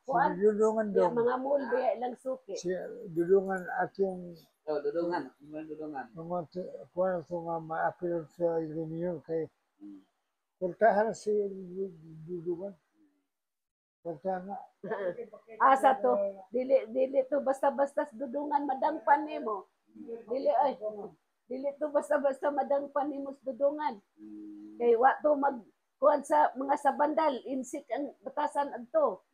kuan Dudungan ya dong. mga mall biya ilang suki. Si dudungan atong Dudungan, mga dudungan. mga kuan ito nga ma-appeal sa reunion kay puntahan si dudungan. Puntahan nga. Asa to dili to basta-basta dudungan madangpan nimo. Dili to basta-basta madangpan nimo dudungan. Kay wa to mag kuan sa mga sabandal, insik ang batasan adto.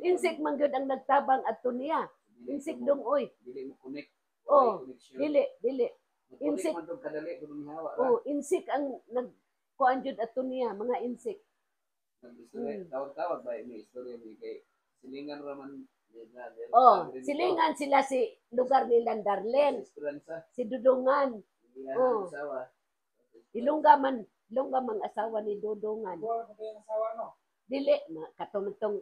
Insik man gyud ang nagtabang adto niya. Insik dong oy. Dili mo connect. Dili. Insik. Kadali kung hawa. Insik ang nagkuan jud adto niya, mga insik. Tawag-tawag ba ini istorya ni kay silingan raman silingan sila si lugar nila Darlen. Si Dudungan. Ilongga man asawa ni Dudungan. Dili na katumtong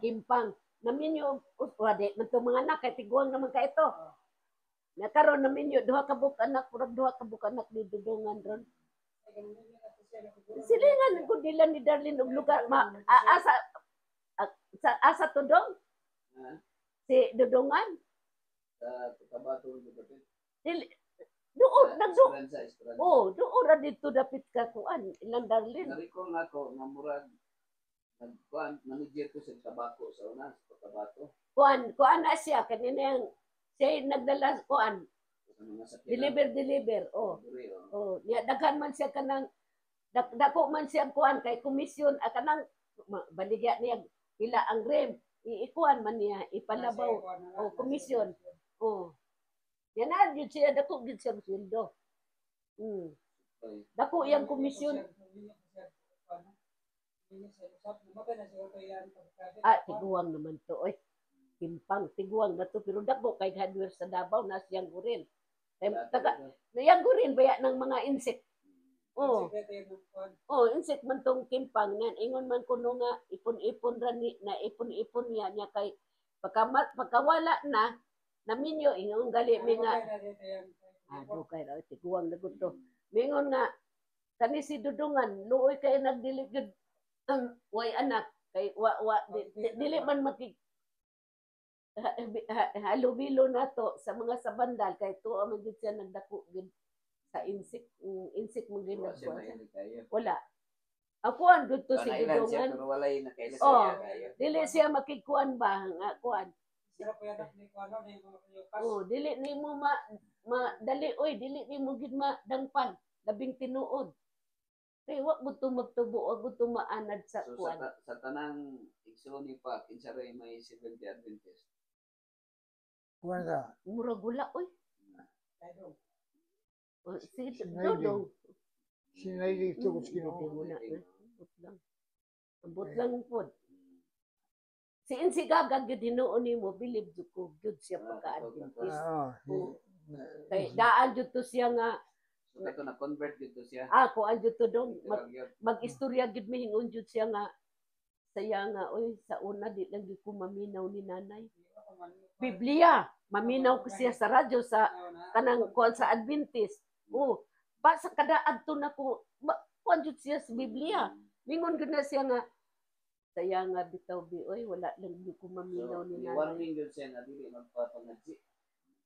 Kimpang. Naminyo wadi man mga anak kay tiguang naman ka ito. Nakaroon naminyo duha ka buk anak ni Dudungan ron. Silingan ko nila ni Darlene og lugar asa tudong si Dudungan doon ra dito dapit ka kuan ilang Darlene. Narikol na ko nga murag nagkuan manager ko sa tabako sa una sa tabako. Kuan na siya kanina siya nagdala kuan deliver niya daghan man siya kanang dako man siya kuan kay komisyon kanang baligya niya ila ang rem iikuan man niya ipalabaw komisyon yan na gyud siya dako gyud siya sweldo dako yang komisyon tiguang naman to oy Kimpang tiguang na to pero dako kay hardware sa Davao na siyang gurin yang gurin baya ng mga insect. Insect man tong Kimpang nan ingon man kuno nga ipon-ipon ra ni na ipon-ipon niya kay pagkawala na naminyo ingon gali mi nga kay ra tiguang na gud to. Mingon nga kani si Dudungan luoy kay nagdili gud way anak kay dili man makig halubilo nato sa mga sabandal kay tuwa man gid siya nagdako gid sa insik mo gid wala ako an gud to si Dudungan dili siya makikuan ba nga kuan dili nimo dali dili nimo gid madangpan labing tinuod kay wa gud to magtubo wa gud to maanad sa kuan sa tanang igsoon ni pa kinsa ray may Seventh Day Adventist Wala. Murag wala, oy. Si Dodong. Sinay dito ko sinukuha. Ambot lang po. Si Insi Gagag yun dinuon ni mo, bilib ko, good siya pagka-Adventist. Kay daan yun to siya nga. Ito na-convert yun to siya. Kung an yun to dong, mag-istorya yun mihingon yun siya nga. Saya nga, oy, sa una, di lang yun ko maminaw ni nanay. Biblia, maminaw ko siya sa radyo sa kanang kuan sa Adventist. Pa sa kada adto na ko kuan jud siya sa Biblia. Mingon gud na siya nga saya nga bitaw oy wala lang di ko maminaw ni nanay. Warning gud siya nga dili magpapangadji.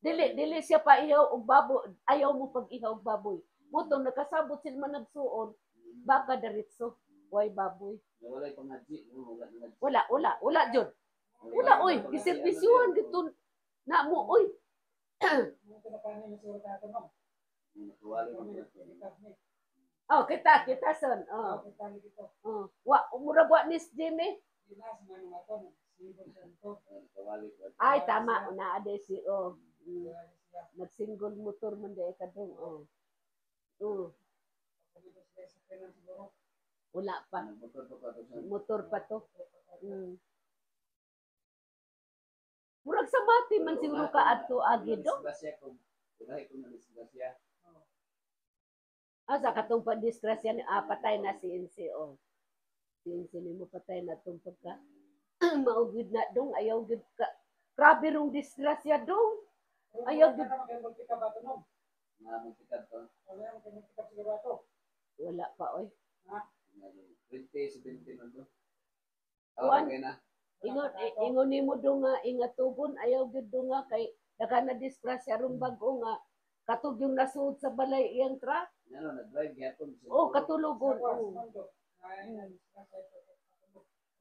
Dili siya pa ihaw og baboy. Ayaw mo pag ihaw og baboy. Mutong nakasabot sila man nagsuon baka diretso way baboy. Wala pangadji, Wala jud. Wala, oy, giserbisyuhan dito na mo, oy. Kita son. Murag wa ni Jimmy. Ay, tama na ade si nagsingle motor man day kadong wala pa. Motor pa to. Murag sa bati man siguro ka adto agi do. Asa katong pandisgrasya ni patay na si Insi Si Insi ni mo patay na tong pagka maugid na dong ayaw gid ka. Grabe rong disgrasya dong. Ayaw gid. Wala pa oy. 2017 na do. kuan Okay na. ingon nimo do nga ingatugon ayaw gyud do nga kay daghan na disgrasya rong bag-o nga katug yung nasuod sa balay iyang truck. Ano, nag-drive gyapon. Oh, katulogon. Oh.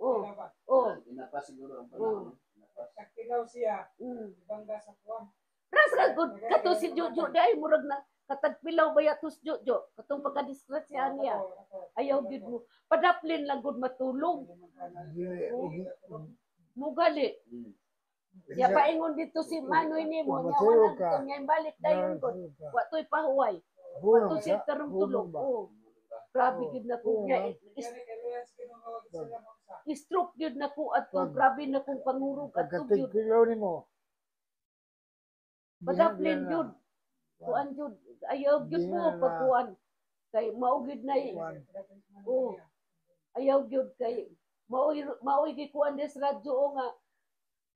Oh. Inapas siguro ang panahon. Inapas. Sakti daw siya. Mm. Bangga sa kuwan. Ras ra gud kato si Jojo dai murag na katagpilaw ba yatos Jojo katong pagkadisgrasya niya. Ayaw gyud mo. Padaplin lang gud matulog. Mugali. Mm. Ya paingon dito si Manoy nimo nya wala to nya balik dayon gud. Wa toy pahuway. Wa to si tarong tulog. Oh. Grabe gid na ko nya. Stroke gyud na ko ato grabe na kong pangurog ato gyud. Pagkatigpilaw ni mo. Padaplin gyud. Kuan gyud ayaw gyud mo pagkuan. Kay mao gyud na oh. Ayaw gyud kay maoy gikuan des radyo nga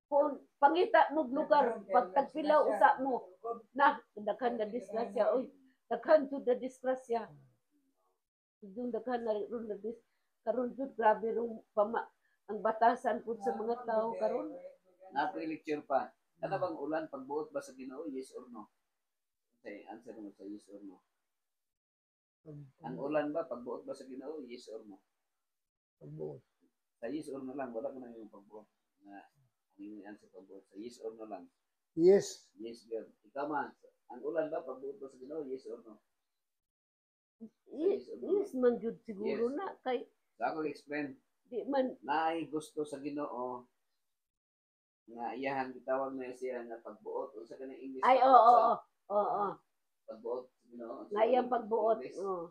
kung pangita mo lugar pag tagpilaw usa mo na daghan na disgrasya oy daghan jud na disgrasya yung daghan na ron na karon jud grabe rong ang batasan pud sa mga tao karon Napi-lecture pa. Ano bang ulan pagbuot ba sa Ginoo? Yes or no? Okay, answer mo sa yes or no. Ang ulan ba pagbuot ba sa Ginoo? Yes or no? Sa yes or no lang, wala ko na yung pagbuot. Na ang yung answer pagbuot sa yes or no lang. Yes. Yes, girl. Ikaw man, ang ulan ba pagbuot ba sa Ginoo? Yes or no? yes man jud siguro Yes. na kay So ako explain. di man Naay gusto sa Ginoo nga iyahan gitawag na siya nga pagbuot o sa kanang English. ay oo Pagbuot sa Ginoo. nga iyang pagbuot English. oh.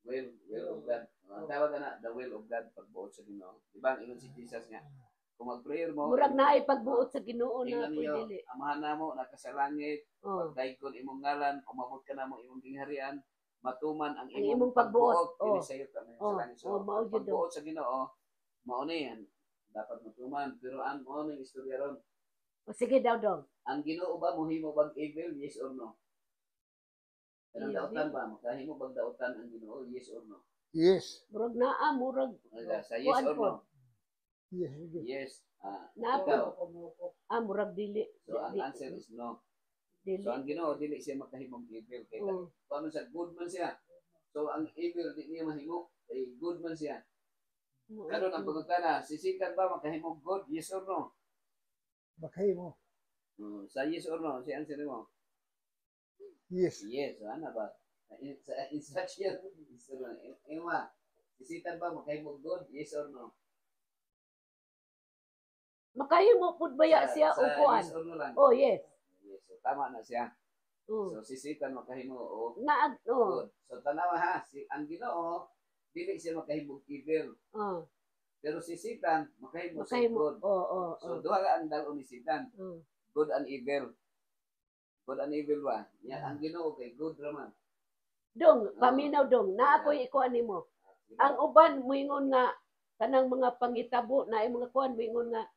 Will of God. Ang tawag na the will of God pagbuot sa Ginoo. Di ba ingon si Jesus nga kung mag-prayer mo Murag na ay pagbuot sa Ginoo na ingon niyo pwede. amahan namo nakasalangit Oh. pagdaygkon imong ngalan umabot ka namo imong gingharian matuman ang Ang imong imong pagbuot. pagbuot Oh. sayo ka Oh. sa langit. Oh, So mao ang jud pagbuot sa Ginoo mao ni yan dapat matuman pero ang mao ning istorya ron O sige daw dong. ang Ginoo ba mohimo bang evil yes or no? Kanang Evil? dautan ba makahimo bang dautan ang Ginoo yes or no? Yes. Murag naa murag Sa yes Kuan or po. no? Yes. Yes. Na Ikaw. murag dili. So ang answer is no. Dili. So ang Ginoo dili siya makahimong evil kay Oh. paano sa good man siya. So ang evil di niya mahimo ay good man siya. Karon ang pagkana, sisikan ba makahimong good yes or no? Bakay mo. Sa yes or no, si answer mo. Yes. Yes, so ano ba? Sa instruction, Ewa, sisikan ba makahimong good yes or no? Makayo mo pud baya siya o kuan. Yes or no lang. Oh yes. Yes, so tama na siya. Oh. So sisikan makahimo o Na good. So tanawa ha, ang Ginoo dili siya makahimong evil. Oh. Pero si Satan, makahimo sa Makayo mo. good. Oh. So, duha ka ang dalo ni Satan. Oh. Good and evil. Good and evil ba? Yan, ang Ginoo kay good raman. Dong, paminaw dong. Na ako'y ikuan nimo. Ang uban moingon nga kanang mga pangitabo na ay mga kuan moingon nga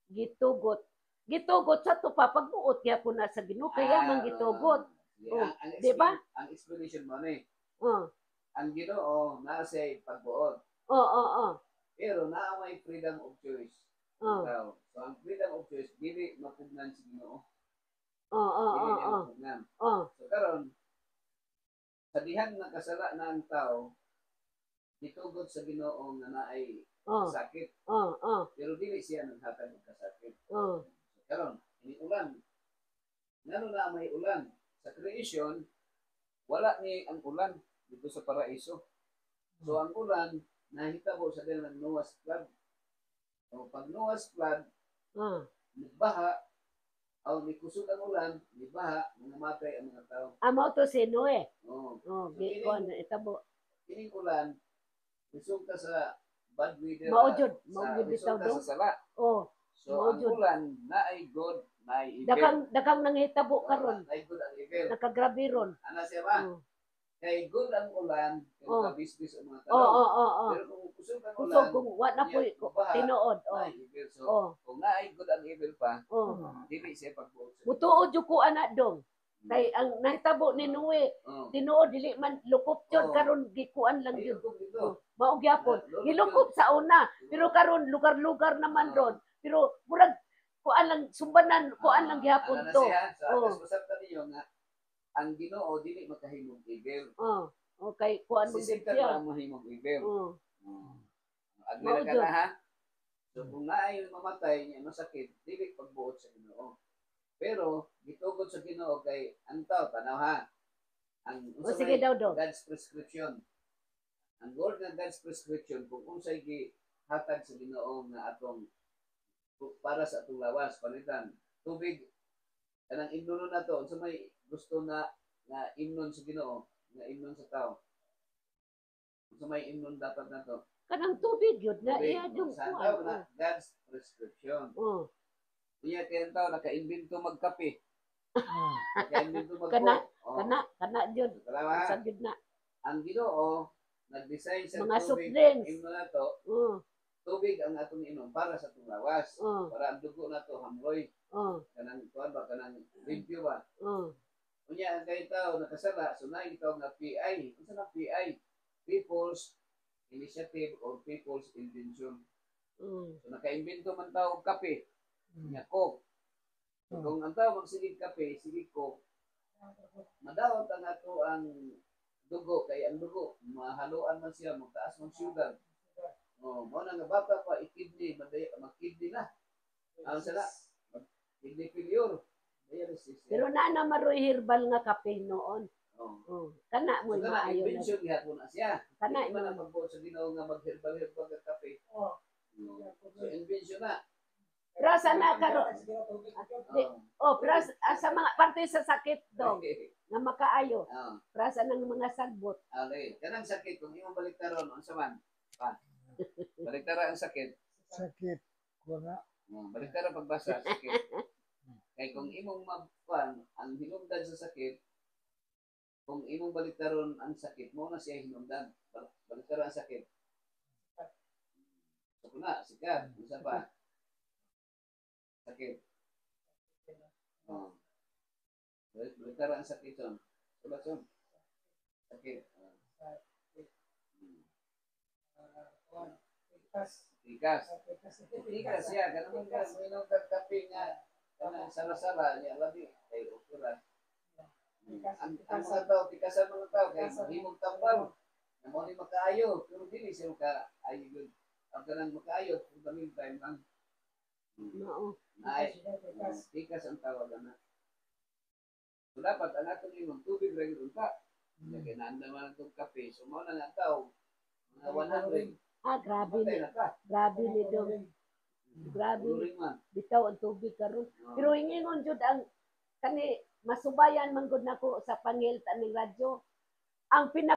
gitugot. Gitugot sa to papagbuot kaya po na sa Ginoo kaya man gitugot. Oh, di ba? Ang explanation mo ni, Oh. ang Ginoo na sa pagbuot. Oh. Pero naa may freedom of choice. Oh. So, ang freedom of choice dili mapugnan sa Ginoo. Oh. Dili niya mapugnan. Oh. So karon sa dihan nga kasala na ang tao, gitugot sa Ginoo nga naay Oh. sakit, Oh. pero dili siya naghatag og kasakit. Oh. So, karon ini ulan. Ngano na may ulan sa creation, wala ni ang ulan dito sa paraiso. So ang ulan nahitabo sa dalang Noah's flood. So pag Noah's flood, Oh. nagbaha o nikusog ang ulan, nagbaha, nangamatay ang mga tao. Amo to si Noe. Oh, Oh, gikuan na itabo. kining ulan, kusog ka sa bad weather. Maujod, sa maujod kusog bitaw ka do. sa sala. Oh. So ang Maujod. ulan na ay good, na ay evil. Dagang nanghitabo karon. Na ay good ang evil. Nakagrabe ron. Ana siya ba? Oh. Kay good ang ulan, kay Oh. kabisbis ang mga Oh. tao. Oh. Pero kung kusog ang Kusog ulan, kung wa na po'y tinuod. na Oh. ay evil. So Oh. kung na ay good ang evil pa, Oh. dili siya pagbuot. Mutuod jud ko anak dong. Kay ang nahitabo ni Noe, Oh. tinuod dili man lukop jud Oo. karon gikuan lang Ay, jud. lukop dito. Mao gyapon. Lulok Gilukop sa una, pero karon lugar-lugar naman ron. Pero murag kuan lang sumbanan, kuan lang gihapon Ano na to. siya? So, Oo. atas usap niyo nga ang Ginoo dili makahimong evil. Okay, kuan mo Si gid Satan siya. ang mahimong evil. Oo. Agli Mao na ka jud. na ha. So kung naay mamatay niya masakit, dili pagbuot sa Ginoo. Pero gitugod sa Ginoo kay antaw tanaw ha. Ang O sige daw daw. God's prescription. Ang Lord nga God's prescription kung unsay gihatag sa Ginoo nga atong para sa atong lawas palitan tubig kanang imnon na to unsa may gusto na nga imnon sa Ginoo nga imnon sa tao unsa may imnon dapat na to Kanang tubig yun na tubig iya yung sa kuan. tao na God's prescription Oh. niya kaya tao naka-imbento magkape Ah. naka-imbento Kana, oh. kana jud. Salamat. Sa jud na. Ang Ginoo nag-design sa Mga soft tubig drinks. imnon na to Oh. tubig ang atong inom para sa atong lawas Oh. para ang dugo na to hamroy Oh. kanang kuan ba kanang limpyo ba Oh. unya ang kay tao nakasala so na ito nga PI unsa na PI People's Initiative or People's Invention Oh. so naka-imbento man tao og kape Mm. nya coke so, kung ang tao magsigig kape sigig coke madawat ang ato ang dugo kay ang dugo mahaluan man siya magtaas man sugar mo na nga bata pa i-kidney mag-kidney na ang sala kidney failure dialysis Pero na maroy herbal nga kape noon. oh. Oh. Kana mo So, kana maayo na. invention gihapon na siya. Kana Hindi man mo. ang magbuot sa Ginoo nga mag-herbal nga kape. Oh. So invention na. Pero sa na karon. Oh. Pero sa mga parte sa sakit dong Okay. nga makaayo. Oh. Para sa nang mga sagbot. Okay. Kanang sakit kung imong baliktaron unsa man? Pa. Baliktara ang sakit. Sakit ko na. Oh, baliktara pagbasa sakit. Kay kung imong mabkuan ang hinungdan sa sakit, kung imong baliktaron ang sakit mo na siya hinungdan. Baliktara ang sakit. So kuna, sikat, unsa pa? Sakit. Oh. Baliktara ang sakit son. Sulat son. Sakit. Tikas. Tikas siya, kanang mga minog kag kape nga kanang sala-sala niya labi kay okra. Ang mga tao, tikasan mga tao kay mahimong tambal. Na mo ni makaayo, pero dili siya makaayo gyud. Ang kanang makaayo, kung daming time lang. Mao. Ay, tikas ang tawag na. So dapat ang atong imong tubig ra gyud unta. Kaya kinahanglan man itong kape. So mo na nga tao, mga 100. Grabe Patay ni. na ka. Grabe ni dong. Grabe ni. Uring man. Bitaw ang tubig karon. Pero ingon jud ang kani masubayan man gud nako sa pangilta ning radyo. Ang